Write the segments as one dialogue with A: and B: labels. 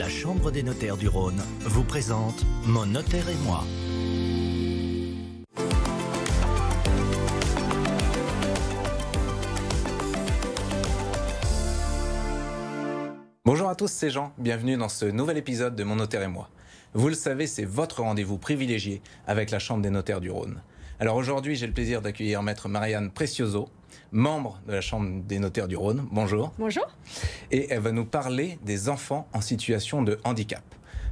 A: La Chambre des notaires du Rhône vous présente Mon notaire et moi.
B: Bonjour à tous, c'est Jean. Bienvenue dans ce nouvel épisode de Mon notaire et moi. Vous le savez, c'est votre rendez-vous privilégié avec la Chambre des notaires du Rhône. Alors aujourd'hui, j'ai le plaisir d'accueillir Maître Marianne Precioso, membre de la Chambre des notaires du Rhône. Bonjour.
C: Bonjour.
B: Et elle va nous parler des enfants en situation de handicap.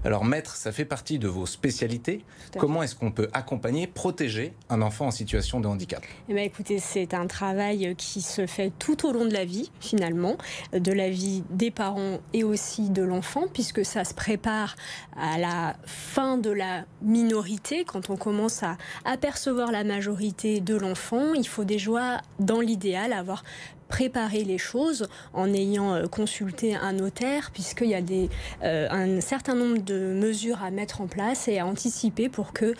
B: Alors Maître, ça fait partie de vos spécialités. Comment est-ce qu'on peut accompagner, protéger un enfant en situation de handicap ?
C: Eh bien, écoutez, c'est un travail qui se fait tout au long de la vie, finalement, de la vie des parents et aussi de l'enfant, puisque ça se prépare à la fin de la minorité. Quand on commence à apercevoir la majorité de l'enfant, il faut déjà, dans l'idéal, avoir préparer les choses en ayant consulté un notaire, puisqu'il y a un certain nombre de mesures à mettre en place et à anticiper pour que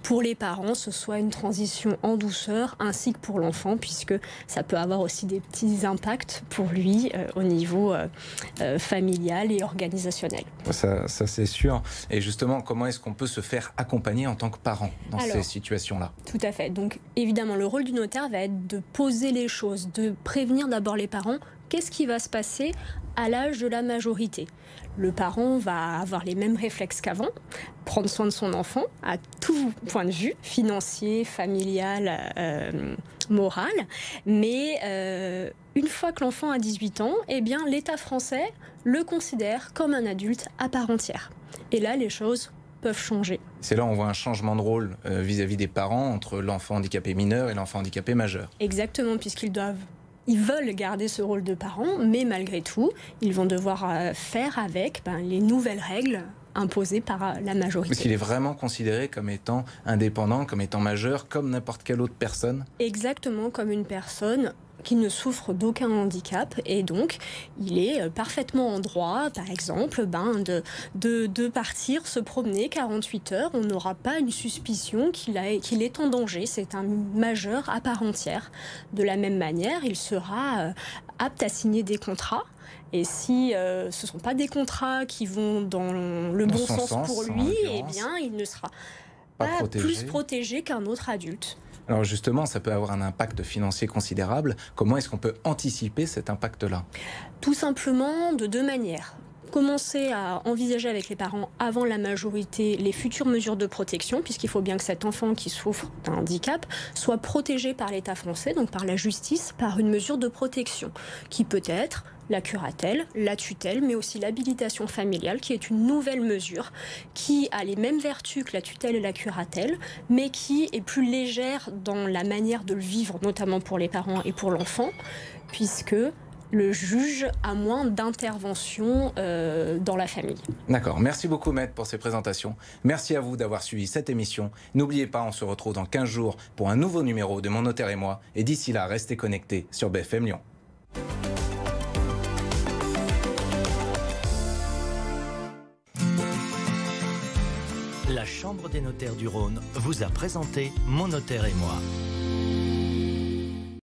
C: pour les parents ce soit une transition en douceur, ainsi que pour l'enfant, puisque ça peut avoir aussi des petits impacts pour lui au niveau familial et organisationnel.
B: Ça c'est sûr. Et justement, comment est-ce qu'on peut se faire accompagner en tant que parent dans ces situations-là ?
C: Tout à fait. Donc évidemment, le rôle du notaire va être de poser les choses, de prévenir d'abord les parents. Qu'est-ce qui va se passer à l'âge de la majorité ? Le parent va avoir les mêmes réflexes qu'avant, prendre soin de son enfant à tout point de vue, financier, familial, moral. Mais une fois que l'enfant a 18 ans, eh bien, l'État français le considère comme un adulte à part entière. Et là, les choses peuvent changer.
B: C'est là où on voit un changement de rôle vis-à-vis des parents entre l'enfant handicapé mineur et l'enfant handicapé majeur.
C: Exactement, ils veulent garder ce rôle de parent, mais malgré tout, ils vont devoir faire avec les nouvelles règles imposées par la majorité.
B: Parce qu'il est vraiment considéré comme étant indépendant, comme étant majeur, comme n'importe quelle autre personne ?
C: Exactement, comme une personne qui ne souffre d'aucun handicap, et donc il est parfaitement en droit, par exemple, de partir se promener 48 heures. On n'aura pas une suspicion qu'il est en danger. C'est un majeur à part entière. De la même manière, il sera apte à signer des contrats. Et si ce ne sont pas des contrats qui vont dans le bon sens pour lui, eh bien, il ne sera pas plus protégé qu'un autre adulte.
B: Alors justement, ça peut avoir un impact financier considérable. Comment est-ce qu'on peut anticiper cet impact-là ?
C: Tout simplement de deux manières. Commencer à envisager avec les parents avant la majorité les futures mesures de protection, puisqu'il faut bien que cet enfant qui souffre d'un handicap soit protégé par l'État français, donc par la justice, par une mesure de protection qui peut être la curatelle, la tutelle, mais aussi l'habilitation familiale, qui est une nouvelle mesure qui a les mêmes vertus que la tutelle et la curatelle, mais qui est plus légère dans la manière de le vivre, notamment pour les parents et pour l'enfant, puisque le juge a moins d'intervention dans la famille. D'accord.
B: Merci beaucoup, Maître, pour ces présentations. Merci à vous d'avoir suivi cette émission. N'oubliez pas, on se retrouve dans 15 jours pour un nouveau numéro de Mon notaire et moi. Et d'ici là, restez connectés sur BFM Lyon.
A: La Chambre des notaires du Rhône vous a présenté Mon notaire et moi.